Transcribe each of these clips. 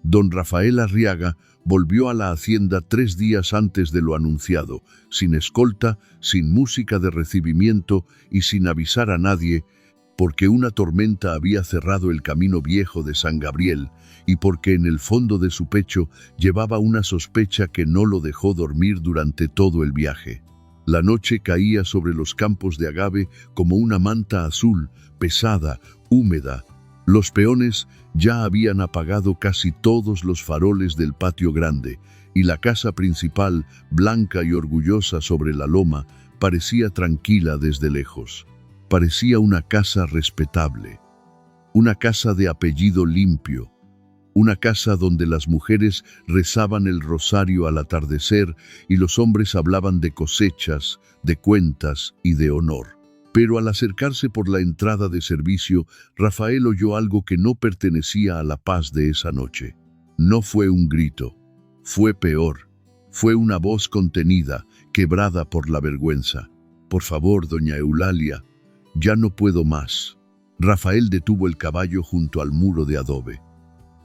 Don Rafael Arriaga volvió a la hacienda 3 días antes de lo anunciado, sin escolta, sin música de recibimiento y sin avisar a nadie, porque una tormenta había cerrado el camino viejo de San Gabriel y porque en el fondo de su pecho llevaba una sospecha que no lo dejó dormir durante todo el viaje. La noche caía sobre los campos de agave como una manta azul, pesada, húmeda. Los peones ya habían apagado casi todos los faroles del patio grande, y la casa principal, blanca y orgullosa sobre la loma, parecía tranquila desde lejos. Parecía una casa respetable, una casa de apellido limpio, una casa donde las mujeres rezaban el rosario al atardecer y los hombres hablaban de cosechas, de cuentas y de honor. Pero al acercarse por la entrada de servicio, Rafael oyó algo que no pertenecía a la paz de esa noche. No fue un grito, fue peor. Fue una voz contenida, quebrada por la vergüenza. «Por favor, doña Eulalia, ya no puedo más». Rafael detuvo el caballo junto al muro de adobe.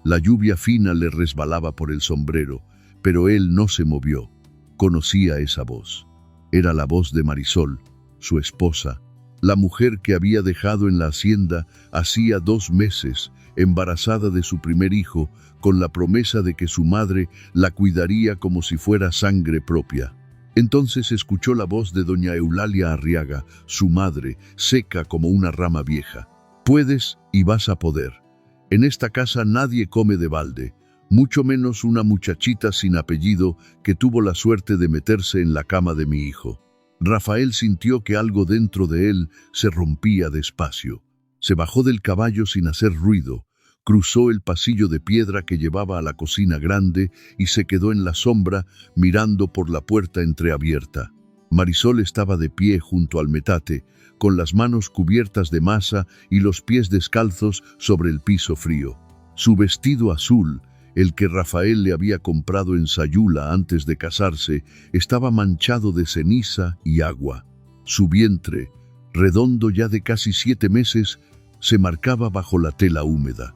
La lluvia fina le resbalaba por el sombrero, pero él no se movió. Conocía esa voz. Era la voz de Marisol, su esposa, la mujer que había dejado en la hacienda hacía 2 meses, embarazada de su primer hijo, con la promesa de que su madre la cuidaría como si fuera sangre propia. Entonces escuchó la voz de doña Eulalia Arriaga, su madre, seca como una rama vieja. «Puedes y vas a poder. En esta casa nadie come de balde, mucho menos una muchachita sin apellido que tuvo la suerte de meterse en la cama de mi hijo». Rafael sintió que algo dentro de él se rompía despacio. Se bajó del caballo sin hacer ruido, cruzó el pasillo de piedra que llevaba a la cocina grande y se quedó en la sombra mirando por la puerta entreabierta. Marisol estaba de pie junto al metate, con las manos cubiertas de masa y los pies descalzos sobre el piso frío. Su vestido azul, el que Rafael le había comprado en Sayula antes de casarse, estaba manchado de ceniza y agua. Su vientre, redondo ya de casi 7 meses, se marcaba bajo la tela húmeda.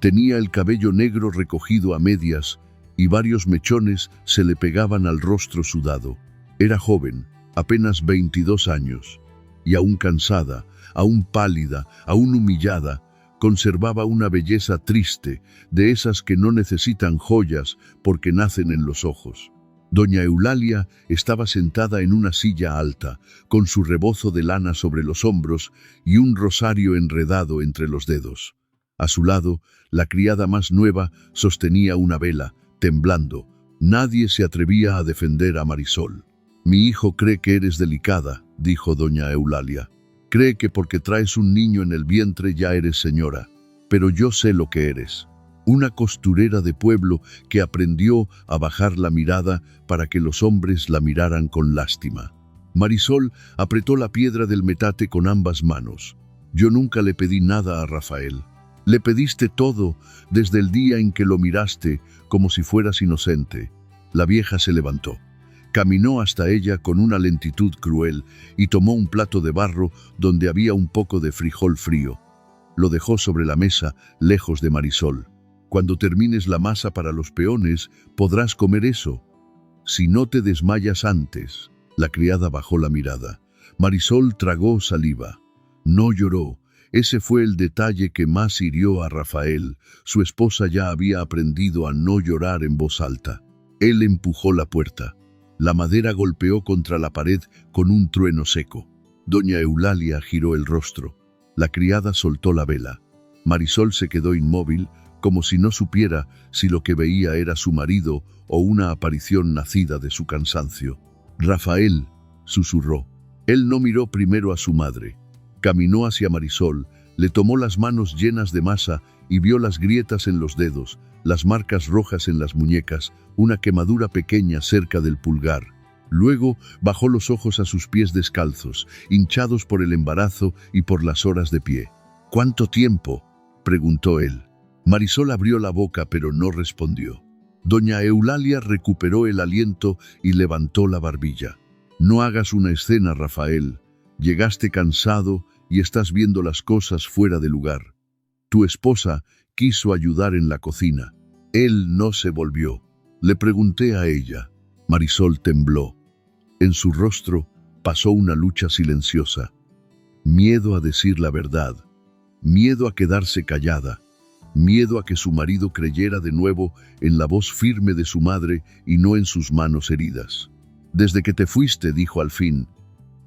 Tenía el cabello negro recogido a medias y varios mechones se le pegaban al rostro sudado. Era joven, apenas 22 años, y aún cansada, aún pálida, aún humillada, conservaba una belleza triste, de esas que no necesitan joyas porque nacen en los ojos. Doña Eulalia estaba sentada en una silla alta, con su rebozo de lana sobre los hombros y un rosario enredado entre los dedos. A su lado, la criada más nueva sostenía una vela, temblando. Nadie se atrevía a defender a Marisol. «Mi hijo cree que eres delicada», dijo doña Eulalia. «Cree que porque traes un niño en el vientre ya eres señora. Pero yo sé lo que eres. Una costurera de pueblo que aprendió a bajar la mirada para que los hombres la miraran con lástima». Marisol apretó la piedra del metate con ambas manos. «Yo nunca le pedí nada a Rafael. Le pediste todo desde el día en que lo miraste como si fueras inocente». La vieja se levantó. Caminó hasta ella con una lentitud cruel y tomó un plato de barro donde había un poco de frijol frío. Lo dejó sobre la mesa, lejos de Marisol. «Cuando termines la masa para los peones, podrás comer eso. Si no te desmayas antes». La criada bajó la mirada. Marisol tragó saliva. No lloró. Ese fue el detalle que más hirió a Rafael. Su esposa ya había aprendido a no llorar en voz alta. Él empujó la puerta. La madera golpeó contra la pared con un trueno seco. Doña Eulalia giró el rostro. La criada soltó la vela. Marisol se quedó inmóvil, como si no supiera si lo que veía era su marido o una aparición nacida de su cansancio. «Rafael», susurró. Él no miró primero a su madre. Caminó hacia Marisol, le tomó las manos llenas de masa y vio las grietas en los dedos, las marcas rojas en las muñecas, una quemadura pequeña cerca del pulgar. Luego bajó los ojos a sus pies descalzos, hinchados por el embarazo y por las horas de pie. «¿Cuánto tiempo?», preguntó él. Marisol abrió la boca pero no respondió. Doña Eulalia recuperó el aliento y levantó la barbilla. «No hagas una escena, Rafael. Llegaste cansado y estás viendo las cosas fuera de lugar. Tu esposa quiso ayudar en la cocina». Él no se volvió. Le pregunté a ella. Marisol tembló. En su rostro pasó una lucha silenciosa. Miedo a decir la verdad, miedo a quedarse callada, miedo a que su marido creyera de nuevo en la voz firme de su madre y no en sus manos heridas. Desde que te fuiste, dijo al fin.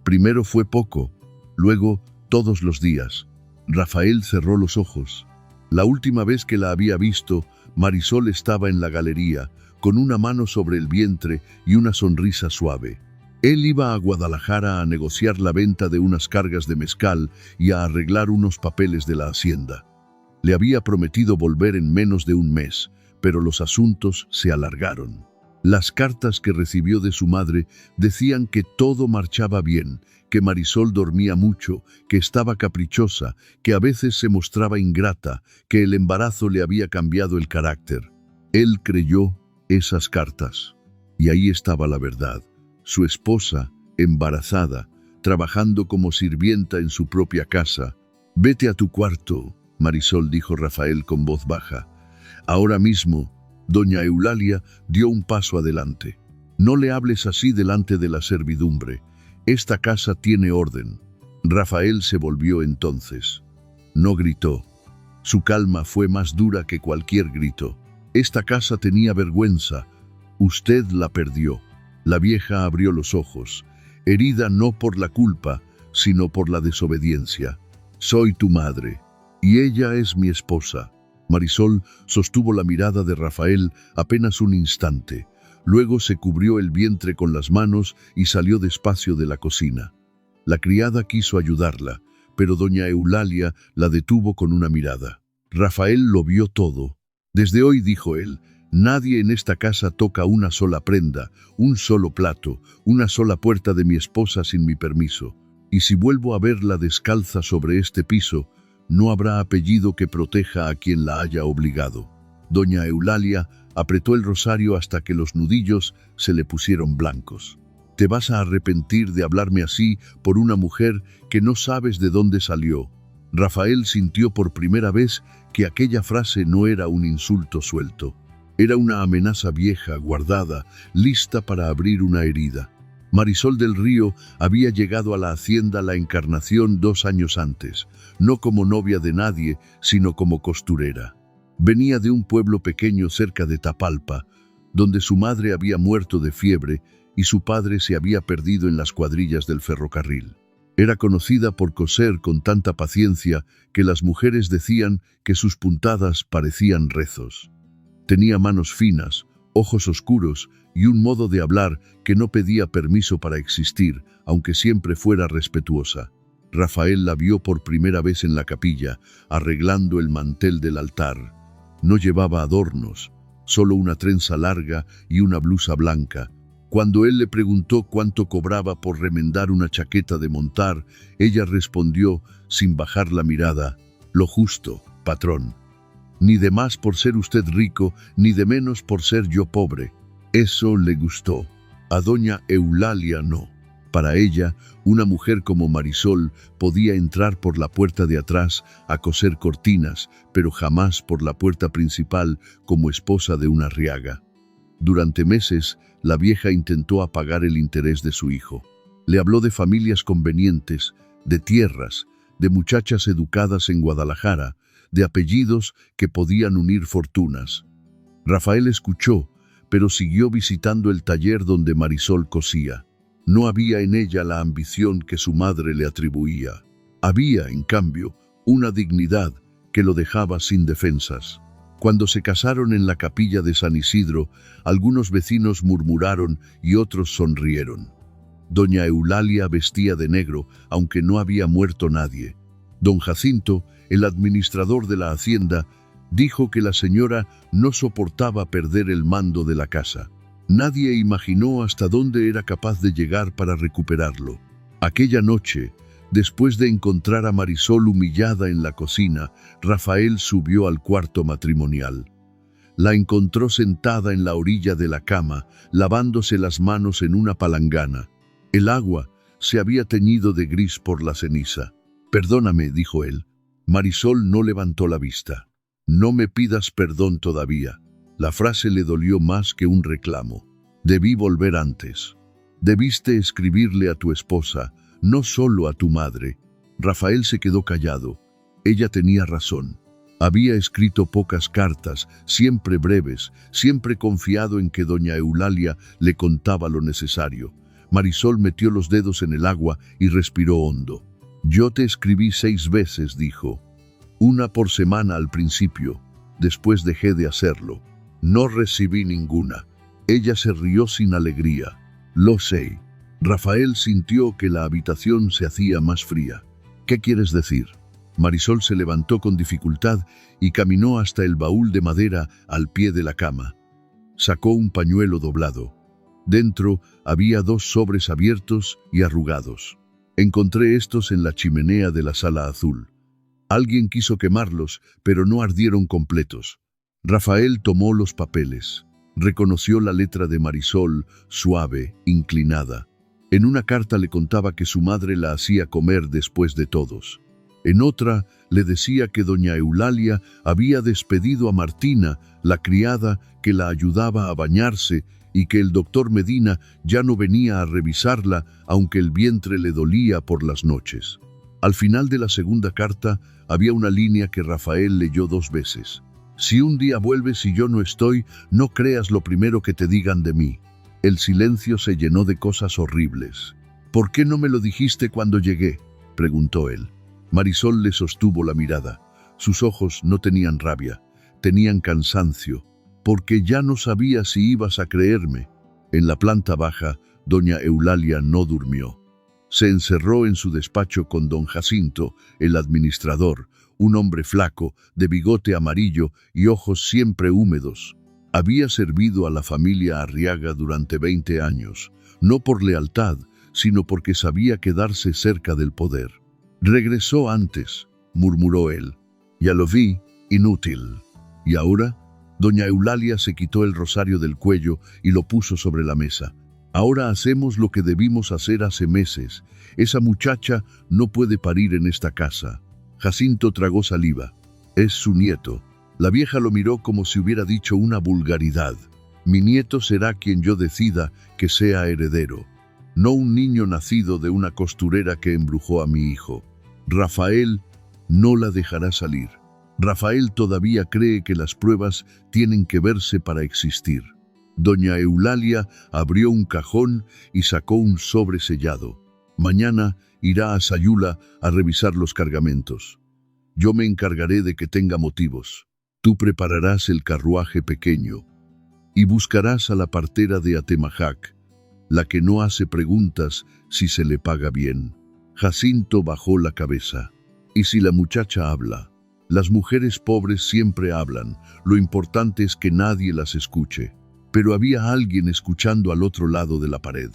Primero fue poco, luego todos los días. Rafael cerró los ojos. La última vez que la había visto, Marisol estaba en la galería, con una mano sobre el vientre y una sonrisa suave. Él iba a Guadalajara a negociar la venta de unas cargas de mezcal y a arreglar unos papeles de la hacienda. Le había prometido volver en menos de un mes, pero los asuntos se alargaron. Las cartas que recibió de su madre decían que todo marchaba bien, que Marisol dormía mucho, que estaba caprichosa, que a veces se mostraba ingrata, que el embarazo le había cambiado el carácter. Él creyó esas cartas. Y ahí estaba la verdad. Su esposa, embarazada, trabajando como sirvienta en su propia casa. Vete a tu cuarto, Marisol, dijo Rafael con voz baja. Ahora mismo, doña Eulalia dio un paso adelante. No le hables así delante de la servidumbre. Esta casa tiene orden. Rafael se volvió entonces. No gritó. Su calma fue más dura que cualquier grito. Esta casa tenía vergüenza. Usted la perdió. La vieja abrió los ojos, herida no por la culpa, sino por la desobediencia. Soy tu madre, y ella es mi esposa. Marisol sostuvo la mirada de Rafael apenas un instante. Luego se cubrió el vientre con las manos y salió despacio de la cocina. La criada quiso ayudarla, pero doña Eulalia la detuvo con una mirada. Rafael lo vio todo. Desde hoy, dijo él, nadie en esta casa toca una sola prenda, un solo plato, una sola puerta de mi esposa sin mi permiso. Y si vuelvo a verla descalza sobre este piso, no habrá apellido que proteja a quien la haya obligado. Doña Eulalia apretó el rosario hasta que los nudillos se le pusieron blancos. Te vas a arrepentir de hablarme así por una mujer que no sabes de dónde salió. Rafael sintió por primera vez que aquella frase no era un insulto suelto. Era una amenaza vieja, guardada, lista para abrir una herida. Marisol del Río había llegado a la hacienda La Encarnación 2 años antes, no como novia de nadie, sino como costurera. Venía de un pueblo pequeño cerca de Tapalpa, donde su madre había muerto de fiebre y su padre se había perdido en las cuadrillas del ferrocarril. Era conocida por coser con tanta paciencia que las mujeres decían que sus puntadas parecían rezos. Tenía manos finas, ojos oscuros y un modo de hablar que no pedía permiso para existir, aunque siempre fuera respetuosa. Rafael la vio por primera vez en la capilla, arreglando el mantel del altar. No llevaba adornos, solo una trenza larga y una blusa blanca. Cuando él le preguntó cuánto cobraba por remendar una chaqueta de montar, ella respondió, sin bajar la mirada, lo justo, patrón. Ni de más por ser usted rico, ni de menos por ser yo pobre. Eso le gustó. A doña Eulalia no. Para ella, una mujer como Marisol podía entrar por la puerta de atrás a coser cortinas, pero jamás por la puerta principal como esposa de una arriaga. Durante meses, la vieja intentó apagar el interés de su hijo. Le habló de familias convenientes, de tierras, de muchachas educadas en Guadalajara, de apellidos que podían unir fortunas. Rafael escuchó, pero siguió visitando el taller donde Marisol cosía. No había en ella la ambición que su madre le atribuía. Había, en cambio, una dignidad que lo dejaba sin defensas. Cuando se casaron en la capilla de San Isidro, algunos vecinos murmuraron y otros sonrieron. Doña Eulalia vestía de negro, aunque no había muerto nadie. Don Jacinto, el administrador de la hacienda, dijo que la señora no soportaba perder el mando de la casa. Nadie imaginó hasta dónde era capaz de llegar para recuperarlo. Aquella noche, después de encontrar a Marisol humillada en la cocina, Rafael subió al cuarto matrimonial. La encontró sentada en la orilla de la cama, lavándose las manos en una palangana. El agua se había teñido de gris por la ceniza. «Perdóname», dijo él. Marisol no levantó la vista. «No me pidas perdón todavía. La frase le dolió más que un reclamo. Debí volver antes. Debiste escribirle a tu esposa, no solo a tu madre. Rafael se quedó callado. Ella tenía razón. Había escrito pocas cartas, siempre breves, siempre confiado en que doña Eulalia le contaba lo necesario. Marisol metió los dedos en el agua y respiró hondo. Yo te escribí 6 veces, dijo. 1 por semana al principio. Después dejé de hacerlo. No recibí ninguna. Ella se rió sin alegría. Lo sé. Rafael sintió que la habitación se hacía más fría. ¿Qué quieres decir? Marisol se levantó con dificultad y caminó hasta el baúl de madera al pie de la cama. Sacó un pañuelo doblado. Dentro había 2 sobres abiertos y arrugados. Encontré estos en la chimenea de la sala azul. Alguien quiso quemarlos, pero no ardieron completos. Rafael tomó los papeles. Reconoció la letra de Marisol, suave, inclinada. En una carta le contaba que su madre la hacía comer después de todos. En otra le decía que doña Eulalia había despedido a Martina, la criada que la ayudaba a bañarse, y que el doctor Medina ya no venía a revisarla, aunque el vientre le dolía por las noches. Al final de la segunda carta había una línea que Rafael leyó 2 veces. Si un día vuelves y yo no estoy, no creas lo primero que te digan de mí. El silencio se llenó de cosas horribles. ¿Por qué no me lo dijiste cuando llegué?, preguntó él. Marisol le sostuvo la mirada. Sus ojos no tenían rabia, tenían cansancio, porque ya no sabía si ibas a creerme. En la planta baja, doña Eulalia no durmió. Se encerró en su despacho con don Jacinto, el administrador, un hombre flaco, de bigote amarillo y ojos siempre húmedos. Había servido a la familia Arriaga durante 20 años, no por lealtad, sino porque sabía quedarse cerca del poder. Regresó antes, murmuró él. Ya lo vi, inútil. ¿Y ahora? Doña Eulalia se quitó el rosario del cuello y lo puso sobre la mesa. Ahora hacemos lo que debimos hacer hace meses. Esa muchacha no puede parir en esta casa. Jacinto tragó saliva. Es su nieto. La vieja lo miró como si hubiera dicho una vulgaridad. Mi nieto será quien yo decida que sea heredero. No un niño nacido de una costurera que embrujó a mi hijo. Rafael no la dejará salir. Rafael todavía cree que las pruebas tienen que verse para existir. Doña Eulalia abrió un cajón y sacó un sobre sellado. Mañana irá a Sayula a revisar los cargamentos. Yo me encargaré de que tenga motivos. Tú prepararás el carruaje pequeño y buscarás a la partera de Atemajac, la que no hace preguntas si se le paga bien. Jacinto bajó la cabeza. ¿Y si la muchacha habla? Las mujeres pobres siempre hablan, lo importante es que nadie las escuche. Pero había alguien escuchando al otro lado de la pared.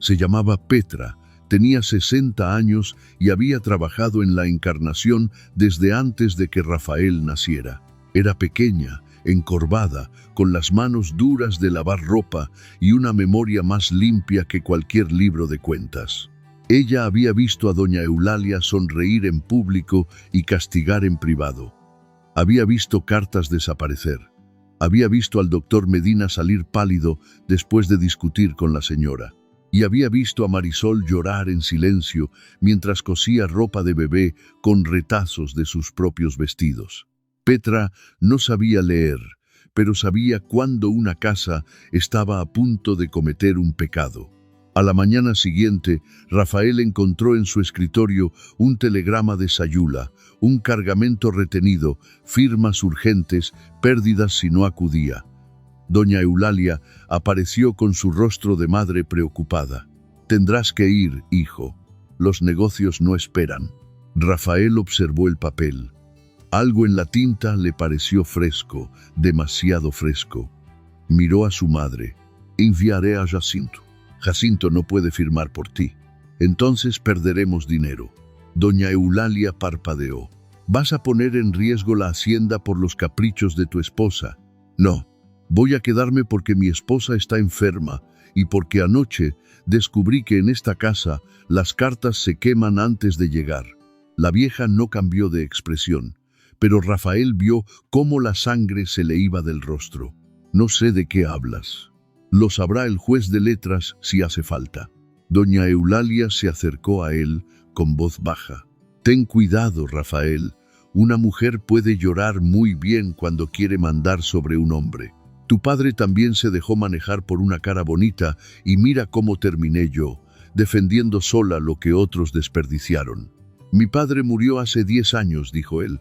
Se llamaba Petra, tenía 60 años y había trabajado en la Encarnación desde antes de que Rafael naciera. Era pequeña, encorvada, con las manos duras de lavar ropa y una memoria más limpia que cualquier libro de cuentas. Ella había visto a doña Eulalia sonreír en público y castigar en privado. Había visto cartas desaparecer. Había visto al doctor Medina salir pálido después de discutir con la señora. Y había visto a Marisol llorar en silencio mientras cosía ropa de bebé con retazos de sus propios vestidos. Petra no sabía leer, pero sabía cuándo una casa estaba a punto de cometer un pecado. A la mañana siguiente, Rafael encontró en su escritorio un telegrama de Sayula, un cargamento retenido, firmas urgentes, pérdidas si no acudía. Doña Eulalia apareció con su rostro de madre preocupada. «Tendrás que ir, hijo. Los negocios no esperan». Rafael observó el papel. Algo en la tinta le pareció fresco, demasiado fresco. Miró a su madre. «Enviaré a Jacinto. Jacinto no puede firmar por ti. Entonces perderemos dinero». Doña Eulalia parpadeó. «¿Vas a poner en riesgo la hacienda por los caprichos de tu esposa?» «No. Voy a quedarme porque mi esposa está enferma y porque anoche descubrí que en esta casa las cartas se queman antes de llegar». La vieja no cambió de expresión, pero Rafael vio cómo la sangre se le iba del rostro. No sé de qué hablas. Lo sabrá el juez de letras si hace falta. Doña Eulalia se acercó a él con voz baja. Ten cuidado, Rafael. Una mujer puede llorar muy bien cuando quiere mandar sobre un hombre. Tu padre también se dejó manejar por una cara bonita y mira cómo terminé yo, defendiendo sola lo que otros desperdiciaron. Mi padre murió hace 10 años, dijo él.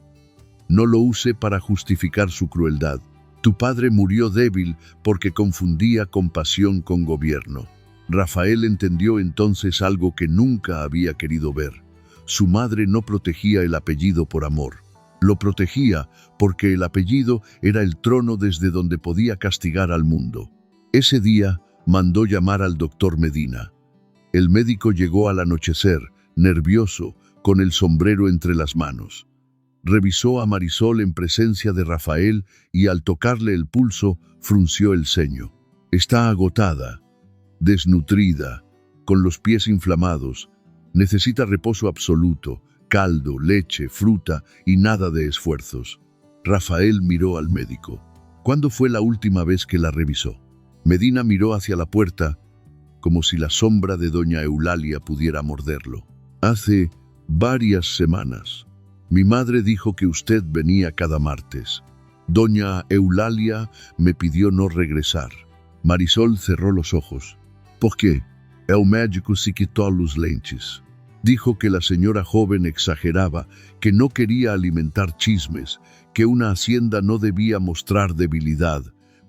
No lo use para justificar su crueldad. Tu padre murió débil porque confundía compasión con gobierno. Rafael entendió entonces algo que nunca había querido ver. Su madre no protegía el apellido por amor. Lo protegía porque el apellido era el trono desde donde podía castigar al mundo. Ese día mandó llamar al doctor Medina. El médico llegó al anochecer, nervioso, con el sombrero entre las manos. Revisó a Marisol en presencia de Rafael y al tocarle el pulso, frunció el ceño. Está agotada, desnutrida, con los pies inflamados. Necesita reposo absoluto, caldo, leche, fruta y nada de esfuerzos. Rafael miró al médico. ¿Cuándo fue la última vez que la revisó? Medina miró hacia la puerta, como si la sombra de doña Eulalia pudiera morderlo. Hace varias semanas. Mi madre dijo que usted venía cada martes. Doña Eulalia me pidió no regresar. Marisol cerró los ojos. ¿Por qué? El médico se quitó los lentes. Dijo que la señora joven exageraba, que no quería alimentar chismes, que una hacienda no debía mostrar debilidad,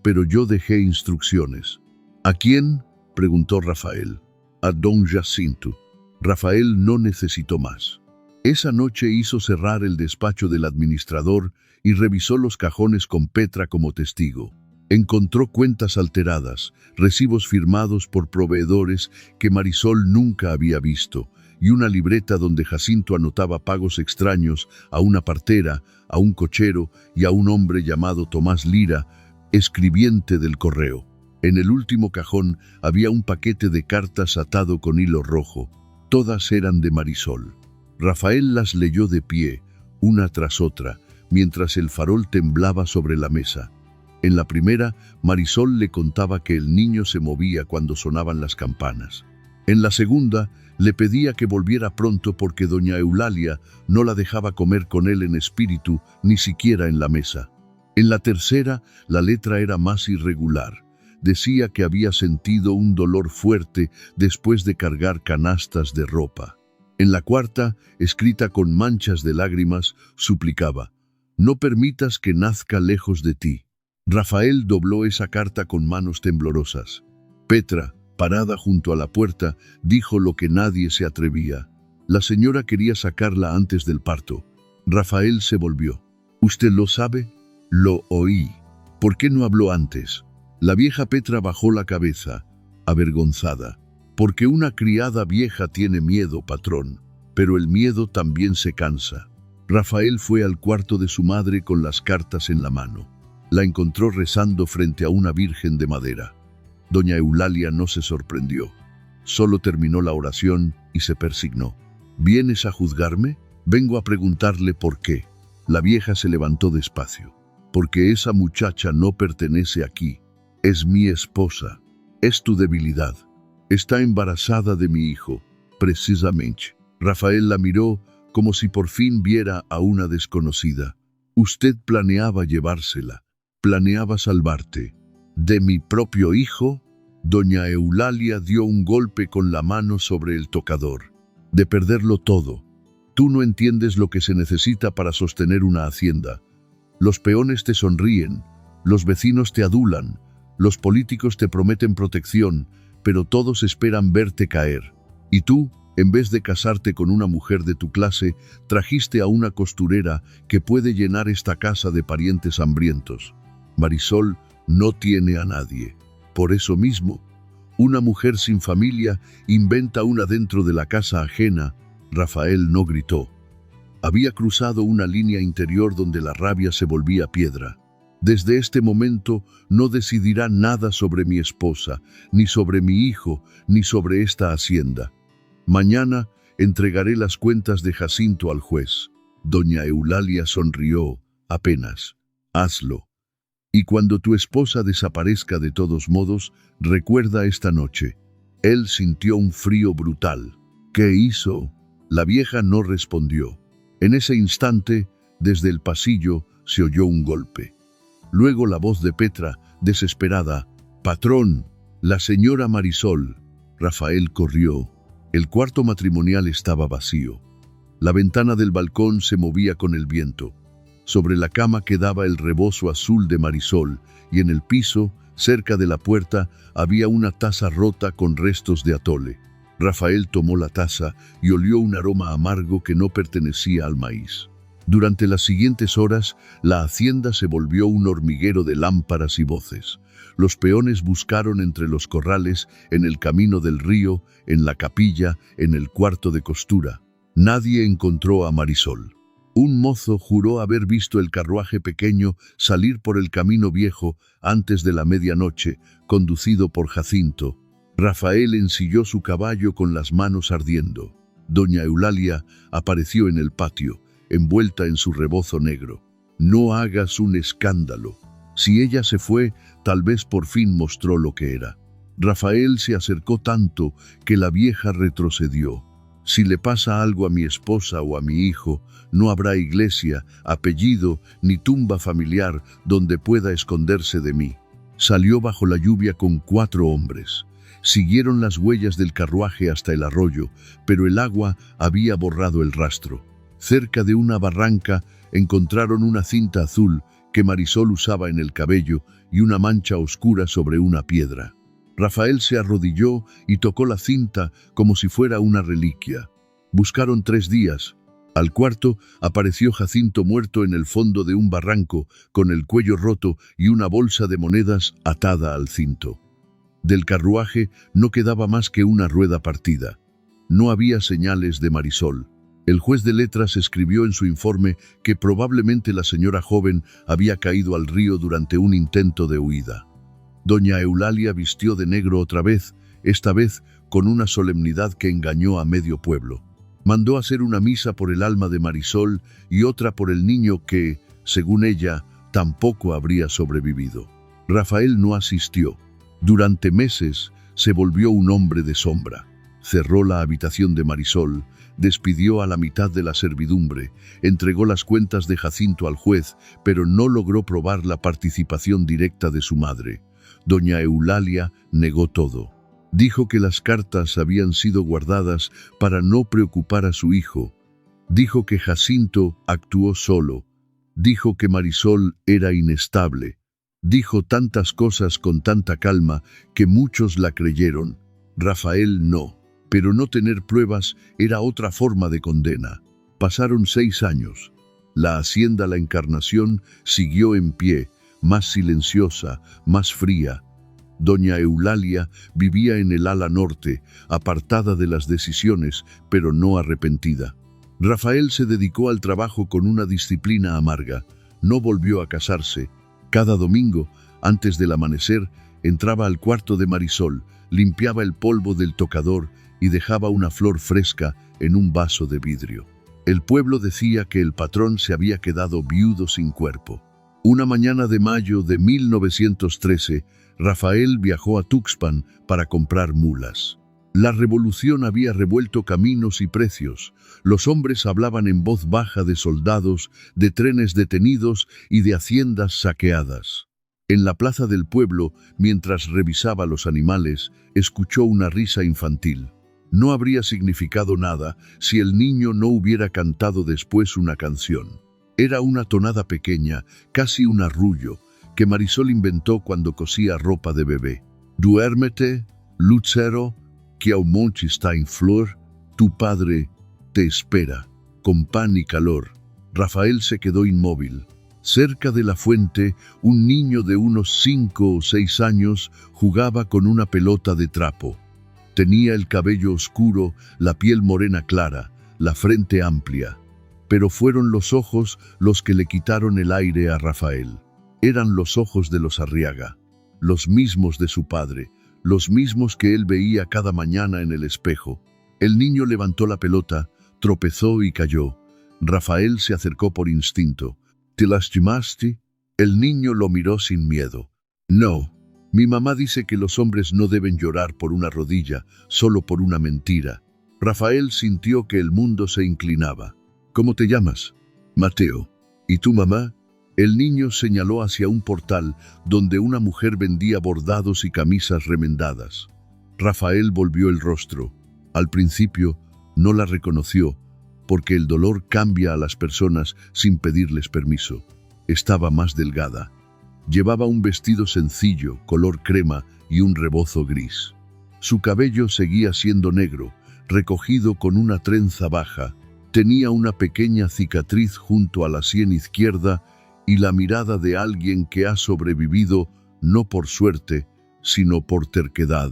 pero yo dejé instrucciones. ¿A quién?, preguntó Rafael. A don Jacinto. Rafael no necesitó más. Esa noche hizo cerrar el despacho del administrador y revisó los cajones con Petra como testigo. Encontró cuentas alteradas, recibos firmados por proveedores que Marisol nunca había visto, y una libreta donde Jacinto anotaba pagos extraños a una partera, a un cochero y a un hombre llamado Tomás Lira, escribiente del correo. En el último cajón había un paquete de cartas atado con hilo rojo. Todas eran de Marisol. Rafael las leyó de pie, una tras otra, mientras el farol temblaba sobre la mesa. En la primera, Marisol le contaba que el niño se movía cuando sonaban las campanas. En la segunda, le pedía que volviera pronto porque doña Eulalia no la dejaba comer con él en espíritu, ni siquiera en la mesa. En la tercera, la letra era más irregular. Decía que había sentido un dolor fuerte después de cargar canastas de ropa. En la cuarta, escrita con manchas de lágrimas, suplicaba: «No permitas que nazca lejos de ti». Rafael dobló esa carta con manos temblorosas. Petra, parada junto a la puerta, dijo lo que nadie se atrevía. La señora quería sacarla antes del parto. Rafael se volvió. «¿Usted lo sabe?» «Lo oí». «¿Por qué no habló antes?» La vieja Petra bajó la cabeza, avergonzada. «Porque una criada vieja tiene miedo, patrón, pero el miedo también se cansa». Rafael fue al cuarto de su madre con las cartas en la mano. La encontró rezando frente a una virgen de madera. Doña Eulalia no se sorprendió. Solo terminó la oración y se persignó. «¿Vienes a juzgarme? Vengo a preguntarle por qué». La vieja se levantó despacio. «Porque esa muchacha no pertenece aquí. Es mi esposa. Es tu debilidad. Está embarazada de mi hijo, precisamente». Rafael la miró como si por fin viera a una desconocida. «Usted planeaba llevársela. Planeaba salvarte». «¿De mi propio hijo?» Doña Eulalia dio un golpe con la mano sobre el tocador. «De perderlo todo. Tú no entiendes lo que se necesita para sostener una hacienda. Los peones te sonríen, los vecinos te adulan, los políticos te prometen protección, pero todos esperan verte caer. Y tú, en vez de casarte con una mujer de tu clase, trajiste a una costurera que puede llenar esta casa de parientes hambrientos. Marisol no tiene a nadie. Por eso mismo, una mujer sin familia inventa una dentro de la casa ajena». Rafael no gritó. Había cruzado una línea interior donde la rabia se volvía piedra. «Desde este momento no decidirá nada sobre mi esposa, ni sobre mi hijo, ni sobre esta hacienda. Mañana entregaré las cuentas de Jacinto al juez». Doña Eulalia sonrió apenas. «Hazlo». Y cuando tu esposa desaparezca de todos modos, recuerda esta noche. Él sintió un frío brutal. ¿Qué hizo? La vieja no respondió. En ese instante, desde el pasillo, se oyó un golpe. Luego la voz de Petra, desesperada. «Patrón, la señora Marisol». Rafael corrió. El cuarto matrimonial estaba vacío. La ventana del balcón se movía con el viento. Sobre la cama quedaba el rebozo azul de Marisol y en el piso, cerca de la puerta, había una taza rota con restos de atole. Rafael tomó la taza y olió un aroma amargo que no pertenecía al maíz. Durante las siguientes horas, la hacienda se volvió un hormiguero de lámparas y voces. Los peones buscaron entre los corrales, en el camino del río, en la capilla, en el cuarto de costura. Nadie encontró a Marisol. Un mozo juró haber visto el carruaje pequeño salir por el camino viejo antes de la medianoche, conducido por Jacinto. Rafael ensilló su caballo con las manos ardiendo. Doña Eulalia apareció en el patio, envuelta en su rebozo negro. «No hagas un escándalo». Si ella se fue, tal vez por fin mostró lo que era. Rafael se acercó tanto que la vieja retrocedió. «Si le pasa algo a mi esposa o a mi hijo, no habrá iglesia, apellido ni tumba familiar donde pueda esconderse de mí». Salió bajo la lluvia con 4 hombres. Siguieron las huellas del carruaje hasta el arroyo, pero el agua había borrado el rastro. Cerca de una barranca encontraron una cinta azul que Marisol usaba en el cabello y una mancha oscura sobre una piedra. Rafael se arrodilló y tocó la cinta como si fuera una reliquia. Buscaron 3 días. Al cuarto apareció Jacinto muerto en el fondo de un barranco, con el cuello roto y una bolsa de monedas atada al cinto. Del carruaje no quedaba más que una rueda partida. No había señales de Marisol. El juez de letras escribió en su informe que probablemente la señora joven había caído al río durante un intento de huida. Doña Eulalia vistió de negro otra vez, esta vez con una solemnidad que engañó a medio pueblo. Mandó hacer una misa por el alma de Marisol y otra por el niño que, según ella, tampoco habría sobrevivido. Rafael no asistió. Durante meses se volvió un hombre de sombra. Cerró la habitación de Marisol, despidió a la mitad de la servidumbre, entregó las cuentas de Jacinto al juez, pero no logró probar la participación directa de su madre. Doña Eulalia negó todo. Dijo que las cartas habían sido guardadas para no preocupar a su hijo. Dijo que Jacinto actuó solo. Dijo que Marisol era inestable. Dijo tantas cosas con tanta calma que muchos la creyeron. Rafael no. Pero no tener pruebas era otra forma de condena. Pasaron 6 años. La hacienda La Encarnación siguió en pie, más silenciosa, más fría. Doña Eulalia vivía en el ala norte, apartada de las decisiones, pero no arrepentida. Rafael se dedicó al trabajo con una disciplina amarga. No volvió a casarse. Cada domingo, antes del amanecer, entraba al cuarto de Marisol, limpiaba el polvo del tocador y dejaba una flor fresca en un vaso de vidrio. El pueblo decía que el patrón se había quedado viudo sin cuerpo. Una mañana de mayo de 1913, Rafael viajó a Tuxpan para comprar mulas. La revolución había revuelto caminos y precios. Los hombres hablaban en voz baja de soldados, de trenes detenidos y de haciendas saqueadas. En la plaza del pueblo, mientras revisaba los animales, escuchó una risa infantil. No habría significado nada si el niño no hubiera cantado después una canción. Era una tonada pequeña, casi un arrullo, que Marisol inventó cuando cosía ropa de bebé. Duérmete, lucero, que el monte está en flor, tu padre te espera, con pan y calor. Rafael se quedó inmóvil. Cerca de la fuente, un niño de unos 5 o 6 años jugaba con una pelota de trapo. Tenía el cabello oscuro, la piel morena clara, la frente amplia. Pero fueron los ojos los que le quitaron el aire a Rafael. Eran los ojos de los Arriaga, los mismos de su padre, los mismos que él veía cada mañana en el espejo. El niño levantó la pelota, tropezó y cayó. Rafael se acercó por instinto. ¿Te lastimaste? El niño lo miró sin miedo. No, mi mamá dice que los hombres no deben llorar por una rodilla, solo por una mentira. Rafael sintió que el mundo se inclinaba. ¿Cómo te llamas? Mateo. ¿Y tu mamá? El niño señaló hacia un portal donde una mujer vendía bordados y camisas remendadas. Rafael volvió el rostro. Al principio no la reconoció, porque el dolor cambia a las personas sin pedirles permiso. Estaba más delgada. Llevaba un vestido sencillo, color crema y un rebozo gris. Su cabello seguía siendo negro, recogido con una trenza baja. Tenía una pequeña cicatriz junto a la sien izquierda y la mirada de alguien que ha sobrevivido no por suerte, sino por terquedad.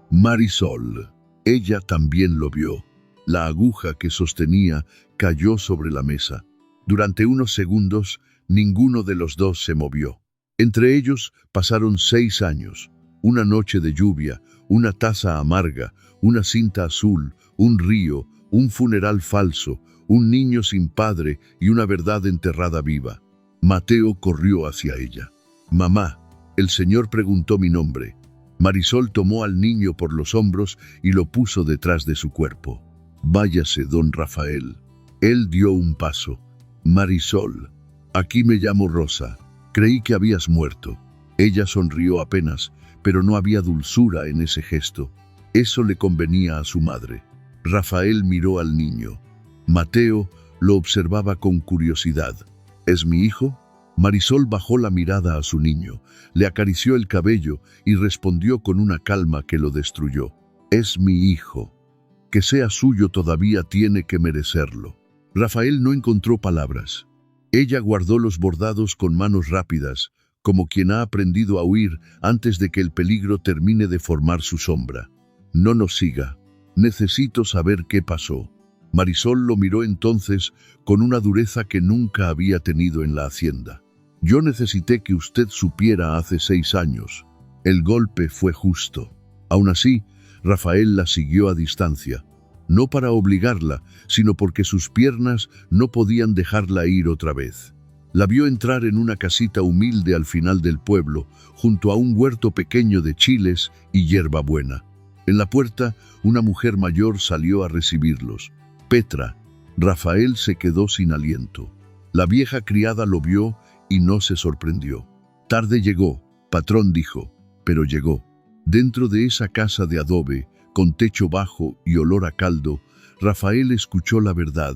Marisol. Ella también lo vio. La aguja que sostenía cayó sobre la mesa. Durante unos segundos, ninguno de los dos se movió. Entre ellos pasaron 6 años. Una noche de lluvia, una taza amarga, una cinta azul, un río, un funeral falso, un niño sin padre y una verdad enterrada viva. Mateo corrió hacia ella. «Mamá», el señor preguntó mi nombre. Marisol tomó al niño por los hombros y lo puso detrás de su cuerpo. «Váyase, don Rafael». Él dio un paso. «Marisol, aquí me llamo Rosa. Creí que habías muerto». Ella sonrió apenas, pero no había dulzura en ese gesto. Eso le convenía a su madre. Rafael miró al niño. Mateo lo observaba con curiosidad. «¿Es mi hijo?». Marisol bajó la mirada a su niño, le acarició el cabello y respondió con una calma que lo destruyó. «Es mi hijo. Que sea suyo todavía tiene que merecerlo». Rafael no encontró palabras. Ella guardó los bordados con manos rápidas, como quien ha aprendido a huir antes de que el peligro termine de formar su sombra. «No nos siga. Necesito saber qué pasó». Marisol lo miró entonces con una dureza que nunca había tenido en la hacienda. «Yo necesité que usted supiera hace 6 años. El golpe fue justo». Aún así, Rafael la siguió a distancia. No para obligarla, sino porque sus piernas no podían dejarla ir otra vez. La vio entrar en una casita humilde al final del pueblo, junto a un huerto pequeño de chiles y hierbabuena. En la puerta, una mujer mayor salió a recibirlos. «Petra». Rafael se quedó sin aliento. La vieja criada lo vio y no se sorprendió. «Tarde llegó», patrón dijo, pero llegó. Dentro de esa casa de adobe, con techo bajo y olor a caldo, Rafael escuchó la verdad.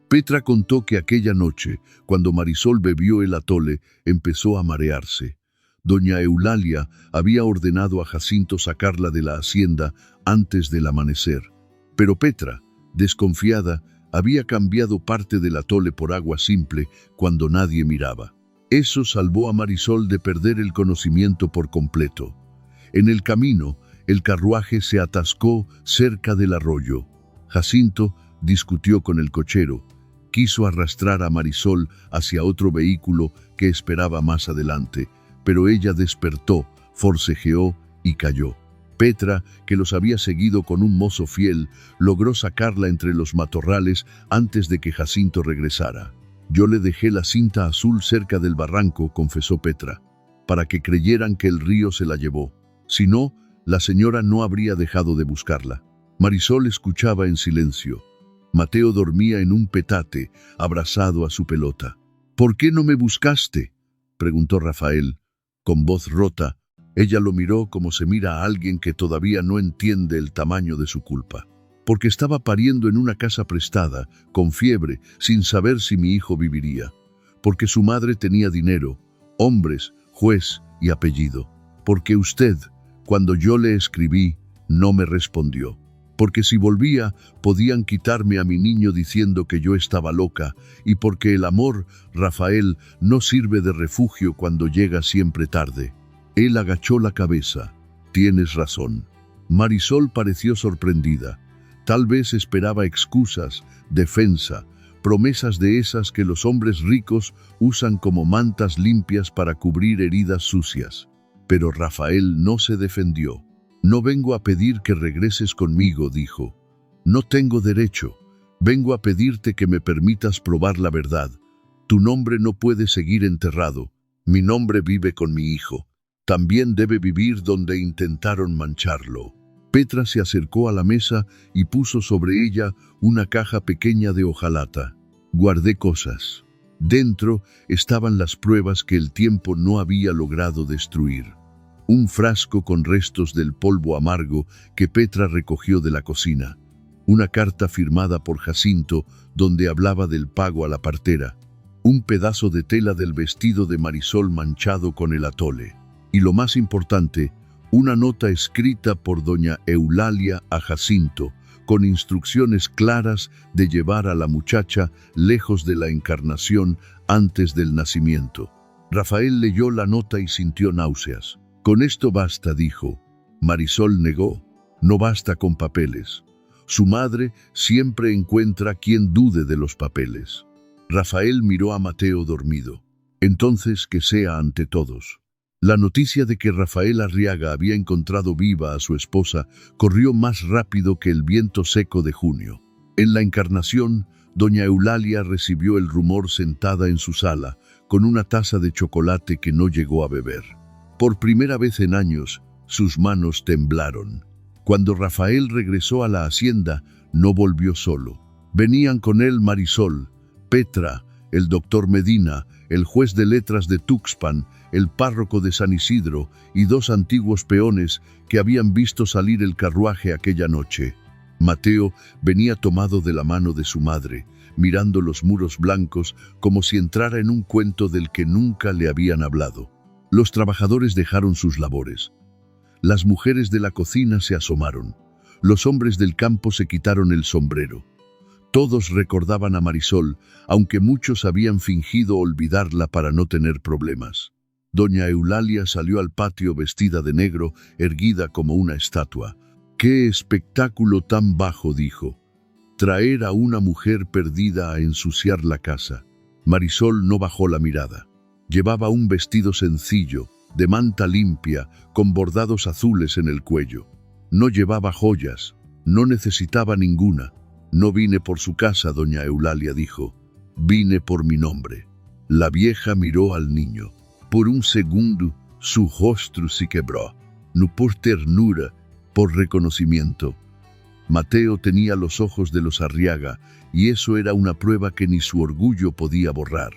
Petra contó que aquella noche, cuando Marisol bebió el atole, empezó a marearse. Doña Eulalia había ordenado a Jacinto sacarla de la hacienda antes del amanecer. Pero Petra, desconfiada, había cambiado parte del atole por agua simple cuando nadie miraba. Eso salvó a Marisol de perder el conocimiento por completo. En el camino, el carruaje se atascó cerca del arroyo. Jacinto discutió con el cochero. Quiso arrastrar a Marisol hacia otro vehículo que esperaba más adelante, pero ella despertó, forcejeó y cayó. Petra, que los había seguido con un mozo fiel, logró sacarla entre los matorrales antes de que Jacinto regresara. «Yo le dejé la cinta azul cerca del barranco», confesó Petra, «para que creyeran que el río se la llevó. Si no, la señora no habría dejado de buscarla». Marisol escuchaba en silencio. Mateo dormía en un petate, abrazado a su pelota. «¿Por qué no me buscaste?», preguntó Rafael, con voz rota. Ella lo miró como se mira a alguien que todavía no entiende el tamaño de su culpa. «Porque estaba pariendo en una casa prestada, con fiebre, sin saber si mi hijo viviría. Porque su madre tenía dinero, hombres, juez y apellido. Porque usted, cuando yo le escribí, no me respondió. Porque si volvía, podían quitarme a mi niño diciendo que yo estaba loca, y porque el amor, Rafael, no sirve de refugio cuando llega siempre tarde». Él agachó la cabeza. «Tienes razón». Marisol pareció sorprendida. Tal vez esperaba excusas, defensa, promesas de esas que los hombres ricos usan como mantas limpias para cubrir heridas sucias. Pero Rafael no se defendió. «No vengo a pedir que regreses conmigo», dijo. «No tengo derecho. Vengo a pedirte que me permitas probar la verdad. Tu nombre no puede seguir enterrado. Mi nombre vive con mi hijo. También debe vivir donde intentaron mancharlo. Petra se acercó a la mesa y puso sobre ella una caja pequeña de hojalata. Guardé cosas. Dentro estaban las pruebas que el tiempo no había logrado destruir. Un frasco con restos del polvo amargo que Petra recogió de la cocina. Una carta firmada por Jacinto donde hablaba del pago a la partera. Un pedazo de tela del vestido de Marisol manchado con el atole. Y lo más importante, una nota escrita por doña Eulalia a Jacinto, con instrucciones claras de llevar a la muchacha lejos de la Encarnación antes del nacimiento. Rafael leyó la nota y sintió náuseas. Con esto basta, dijo. Marisol negó. No basta con papeles. Su madre siempre encuentra quien dude de los papeles. Rafael miró a Mateo dormido. Entonces que sea ante todos. La noticia de que Rafael Arriaga había encontrado viva a su esposa corrió más rápido que el viento seco de junio. En la Encarnación, doña Eulalia recibió el rumor sentada en su sala, con una taza de chocolate que no llegó a beber. Por primera vez en años, sus manos temblaron. Cuando Rafael regresó a la hacienda, no volvió solo. Venían con él Marisol, Petra, el doctor Medina, el juez de letras de Tuxpan, el párroco de San Isidro y 2 antiguos peones que habían visto salir el carruaje aquella noche. Mateo venía tomado de la mano de su madre, mirando los muros blancos como si entrara en un cuento del que nunca le habían hablado. Los trabajadores dejaron sus labores. Las mujeres de la cocina se asomaron. Los hombres del campo se quitaron el sombrero. Todos recordaban a Marisol, aunque muchos habían fingido olvidarla para no tener problemas. Doña Eulalia salió al patio vestida de negro, erguida como una estatua. ¡Qué espectáculo tan bajo!, dijo. Traer a una mujer perdida a ensuciar la casa. Marisol no bajó la mirada. Llevaba un vestido sencillo, de manta limpia, con bordados azules en el cuello. No llevaba joyas, no necesitaba ninguna. No vine por su casa, doña Eulalia dijo. Vine por mi nombre. La vieja miró al niño. Por un segundo, su rostro se quebró. No por ternura, por reconocimiento. Mateo tenía los ojos de los Arriaga, y eso era una prueba que ni su orgullo podía borrar.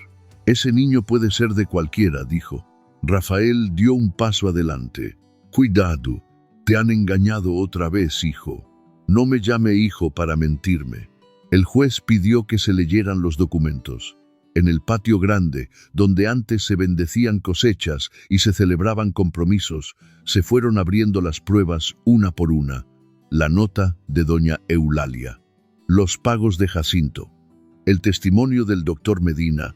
Ese niño puede ser de cualquiera, dijo. Rafael dio un paso adelante. Cuidado, te han engañado otra vez, hijo. No me llame hijo para mentirme. El juez pidió que se leyeran los documentos. En el patio grande, donde antes se bendecían cosechas y se celebraban compromisos, se fueron abriendo las pruebas una por una. La nota de doña Eulalia, los pagos de Jacinto, el testimonio del doctor Medina,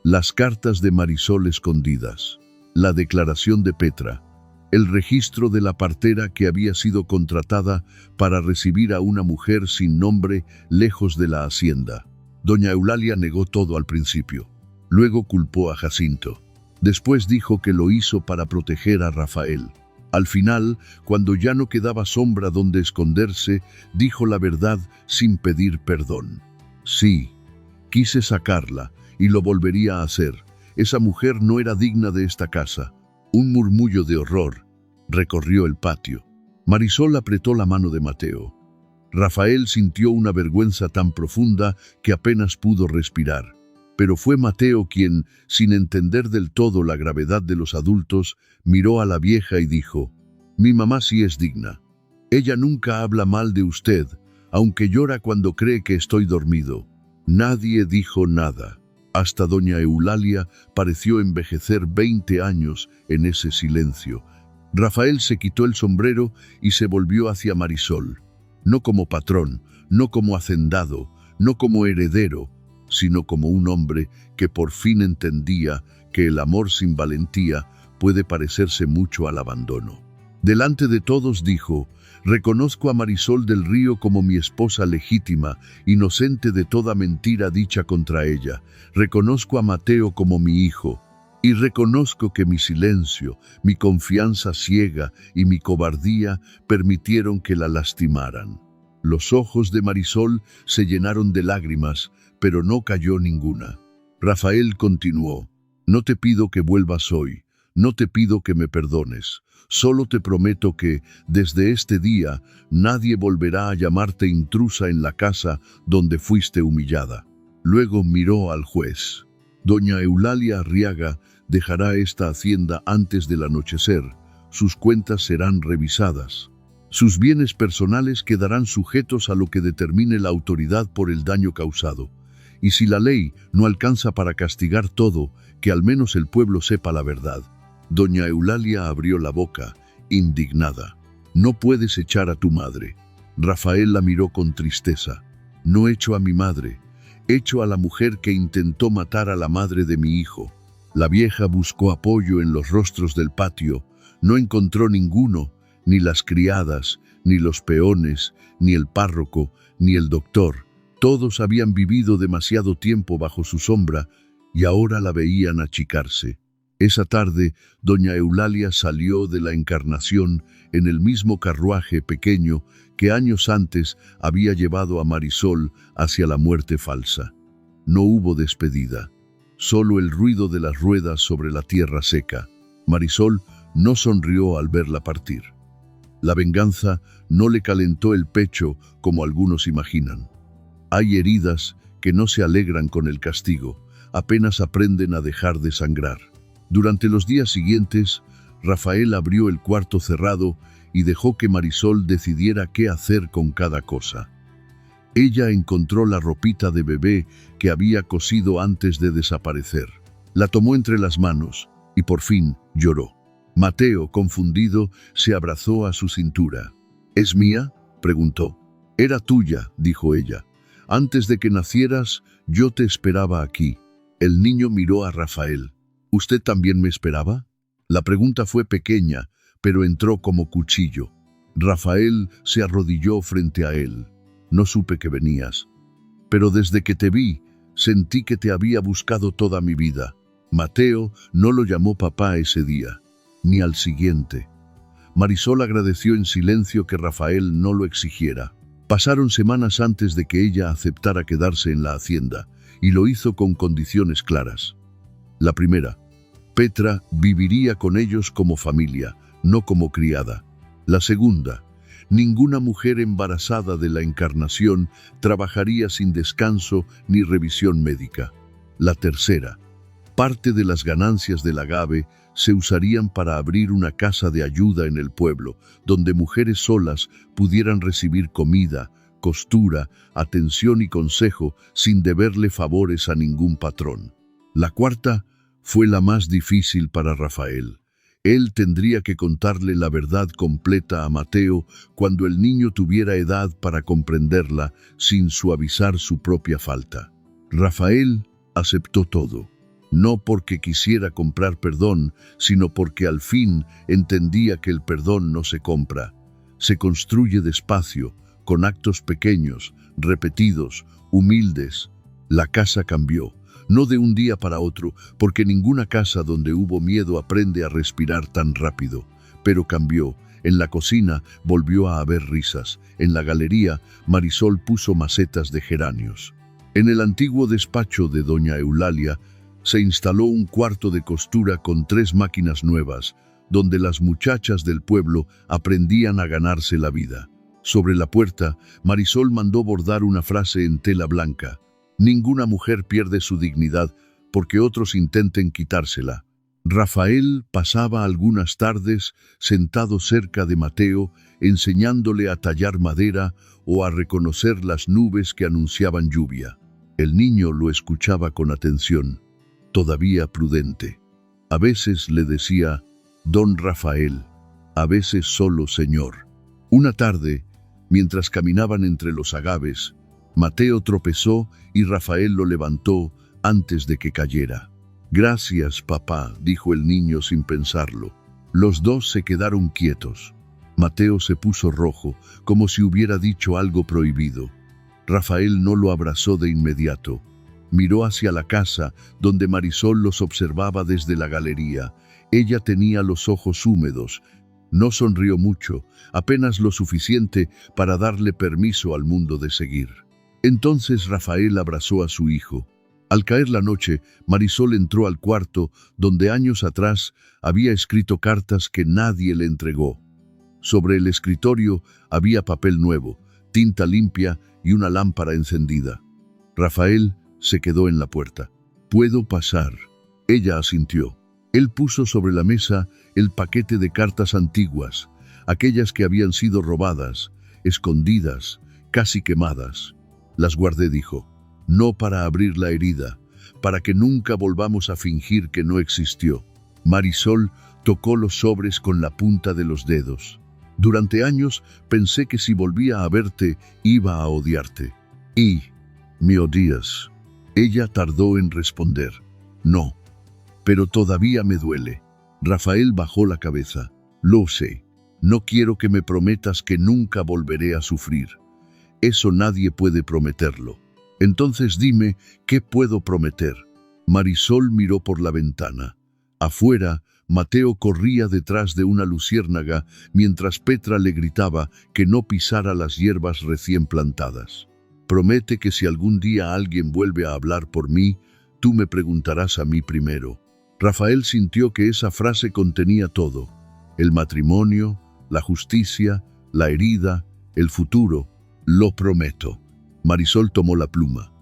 las cartas de Marisol escondidas, la declaración de Petra, el registro de la partera que había sido contratada para recibir a una mujer sin nombre lejos de la hacienda. Doña Eulalia negó todo al principio. Luego culpó a Jacinto. Después dijo que lo hizo para proteger a Rafael. Al final, cuando ya no quedaba sombra donde esconderse, dijo la verdad sin pedir perdón. Sí, quise sacarla y lo volvería a hacer. Esa mujer no era digna de esta casa. Un murmullo de horror recorrió el patio. Marisol apretó la mano de Mateo. Rafael sintió una vergüenza tan profunda que apenas pudo respirar. Pero fue Mateo quien, sin entender del todo la gravedad de los adultos, miró a la vieja y dijo: «Mi mamá sí es digna. Ella nunca habla mal de usted, aunque llora cuando cree que estoy dormido». Nadie dijo nada. Hasta doña Eulalia pareció envejecer 20 años en ese silencio. Rafael se quitó el sombrero y se volvió hacia Marisol. No como patrón, no como hacendado, no como heredero, sino como un hombre que por fin entendía que el amor sin valentía puede parecerse mucho al abandono. Delante de todos dijo: «Reconozco a Marisol del Río como mi esposa legítima, inocente de toda mentira dicha contra ella. Reconozco a Mateo como mi hijo, y reconozco que mi silencio, mi confianza ciega y mi cobardía permitieron que la lastimaran». Los ojos de Marisol se llenaron de lágrimas, pero no cayó ninguna. Rafael continuó: No te pido que vuelvas hoy, no te pido que me perdones. Solo te prometo que, desde este día, nadie volverá a llamarte intrusa en la casa donde fuiste humillada. Luego miró al juez. Doña Eulalia Arriaga dejará esta hacienda antes del anochecer. Sus cuentas serán revisadas. Sus bienes personales quedarán sujetos a lo que determine la autoridad por el daño causado. Y si la ley no alcanza para castigar todo, que al menos el pueblo sepa la verdad. Doña Eulalia abrió la boca, indignada. No puedes echar a tu madre. Rafael la miró con tristeza. No echo a mi madre, echo a la mujer que intentó matar a la madre de mi hijo. La vieja buscó apoyo en los rostros del patio. No encontró ninguno, ni las criadas, ni los peones, ni el párroco, ni el doctor. Todos habían vivido demasiado tiempo bajo su sombra y ahora la veían achicarse. Esa tarde, doña Eulalia salió de la Encarnación en el mismo carruaje pequeño que años antes había llevado a Marisol hacia la muerte falsa. No hubo despedida, solo el ruido de las ruedas sobre la tierra seca. Marisol no sonrió al verla partir. La venganza no le calentó el pecho como algunos imaginan. Hay heridas que no se alegran con el castigo, apenas aprenden a dejar de sangrar. Durante los días siguientes, Rafael abrió el cuarto cerrado y dejó que Marisol decidiera qué hacer con cada cosa. Ella encontró la ropita de bebé que había cosido antes de desaparecer. La tomó entre las manos y por fin lloró. Mateo, confundido, se abrazó a su cintura. ¿Es mía?, preguntó. Era tuya, dijo ella. Antes de que nacieras, yo te esperaba aquí. El niño miró a Rafael. ¿Usted también me esperaba? La pregunta fue pequeña, pero entró como cuchillo. Rafael se arrodilló frente a él. No supe que venías, pero desde que te vi, sentí que te había buscado toda mi vida. Mateo no lo llamó papá ese día, ni al siguiente. Marisol agradeció en silencio que Rafael no lo exigiera. Pasaron semanas antes de que ella aceptara quedarse en la hacienda, y lo hizo con condiciones claras. La primera, Petra viviría con ellos como familia, no como criada. La segunda, ninguna mujer embarazada de la Encarnación trabajaría sin descanso ni revisión médica. La tercera, parte de las ganancias del agave se usarían para abrir una casa de ayuda en el pueblo, donde mujeres solas pudieran recibir comida, costura, atención y consejo sin deberle favores a ningún patrón. La cuarta fue la más difícil para Rafael. Él tendría que contarle la verdad completa a Mateo cuando el niño tuviera edad para comprenderla sin suavizar su propia falta. Rafael aceptó todo, no porque quisiera comprar perdón, sino porque al fin entendía que el perdón no se compra. Se construye despacio, con actos pequeños, repetidos, humildes. La casa cambió. No de un día para otro, porque ninguna casa donde hubo miedo aprende a respirar tan rápido. Pero cambió. En la cocina volvió a haber risas. En la galería, Marisol puso macetas de geranios. En el antiguo despacho de doña Eulalia, se instaló un cuarto de costura con 3 máquinas nuevas, donde las muchachas del pueblo aprendían a ganarse la vida. Sobre la puerta, Marisol mandó bordar una frase en tela blanca. Ninguna mujer pierde su dignidad porque otros intenten quitársela. Rafael pasaba algunas tardes sentado cerca de Mateo, enseñándole a tallar madera o a reconocer las nubes que anunciaban lluvia. El niño lo escuchaba con atención, todavía prudente. A veces le decía, «Don Rafael», a veces solo «Señor». Una tarde, mientras caminaban entre los agaves, Mateo tropezó y Rafael lo levantó antes de que cayera. «Gracias, papá», dijo el niño sin pensarlo. Los dos se quedaron quietos. Mateo se puso rojo, como si hubiera dicho algo prohibido. Rafael no lo abrazó de inmediato. Miró hacia la casa, donde Marisol los observaba desde la galería. Ella tenía los ojos húmedos. No sonrió mucho, apenas lo suficiente para darle permiso al mundo de seguir. Entonces Rafael abrazó a su hijo. Al caer la noche, Marisol entró al cuarto donde años atrás había escrito cartas que nadie le entregó. Sobre el escritorio había papel nuevo, tinta limpia y una lámpara encendida. Rafael se quedó en la puerta. «¿Puedo pasar?». Ella asintió. Él puso sobre la mesa el paquete de cartas antiguas, aquellas que habían sido robadas, escondidas, casi quemadas. «Las guardé», dijo, «no para abrir la herida, para que nunca volvamos a fingir que no existió». Marisol tocó los sobres con la punta de los dedos. «Durante años pensé que si volvía a verte, iba a odiarte». «¿Y me odias?». Ella tardó en responder. «No, pero todavía me duele». Rafael bajó la cabeza. «Lo sé. No quiero que me prometas que nunca volveré a sufrir. Eso nadie puede prometerlo. Entonces dime, ¿qué puedo prometer?». Marisol miró por la ventana. Afuera, Mateo corría detrás de una luciérnaga mientras Petra le gritaba que no pisara las hierbas recién plantadas. «Promete que si algún día alguien vuelve a hablar por mí, tú me preguntarás a mí primero». Rafael sintió que esa frase contenía todo: el matrimonio, la justicia, la herida, el futuro. «Lo prometo». Marisol tomó la pluma.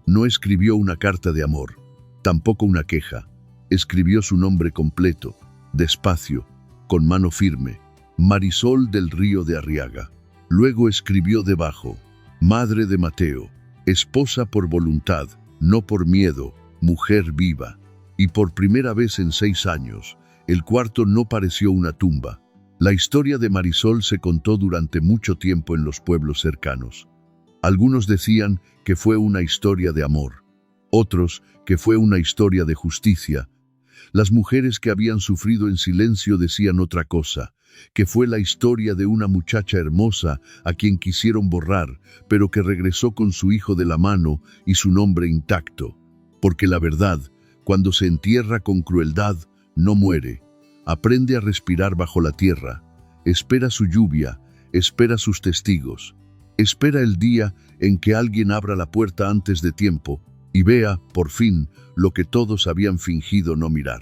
No escribió una carta de amor, tampoco una queja. Escribió su nombre completo, despacio, con mano firme: Marisol del Río de Arriaga. Luego escribió debajo: «Madre de Mateo, esposa por voluntad, no por miedo, mujer viva». Y por primera vez en 6 años, el cuarto no pareció una tumba. La historia de Marisol se contó durante mucho tiempo en los pueblos cercanos. Algunos decían que fue una historia de amor, otros que fue una historia de justicia. Las mujeres que habían sufrido en silencio decían otra cosa, que fue la historia de una muchacha hermosa a quien quisieron borrar, pero que regresó con su hijo de la mano y su nombre intacto. Porque la verdad, cuando se entierra con crueldad, no muere. Aprende a respirar bajo la tierra, espera su lluvia, espera sus testigos. Espera el día en que alguien abra la puerta antes de tiempo y vea, por fin, lo que todos habían fingido no mirar.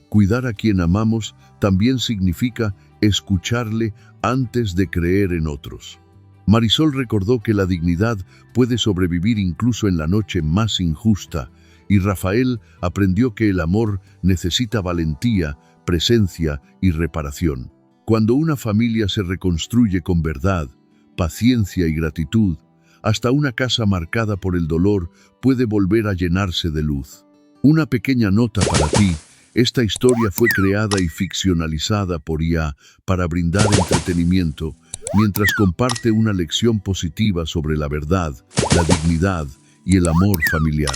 Cuidar a quien amamos también significa escucharle antes de creer en otros. Marisol recordó que la dignidad puede sobrevivir incluso en la noche más injusta, y Rafael aprendió que el amor necesita valentía, presencia y reparación. Cuando una familia se reconstruye con verdad, paciencia y gratitud, hasta una casa marcada por el dolor puede volver a llenarse de luz. Una pequeña nota para ti: esta historia fue creada y ficcionalizada por IA para brindar entretenimiento, mientras comparte una lección positiva sobre la verdad, la dignidad y el amor familiar.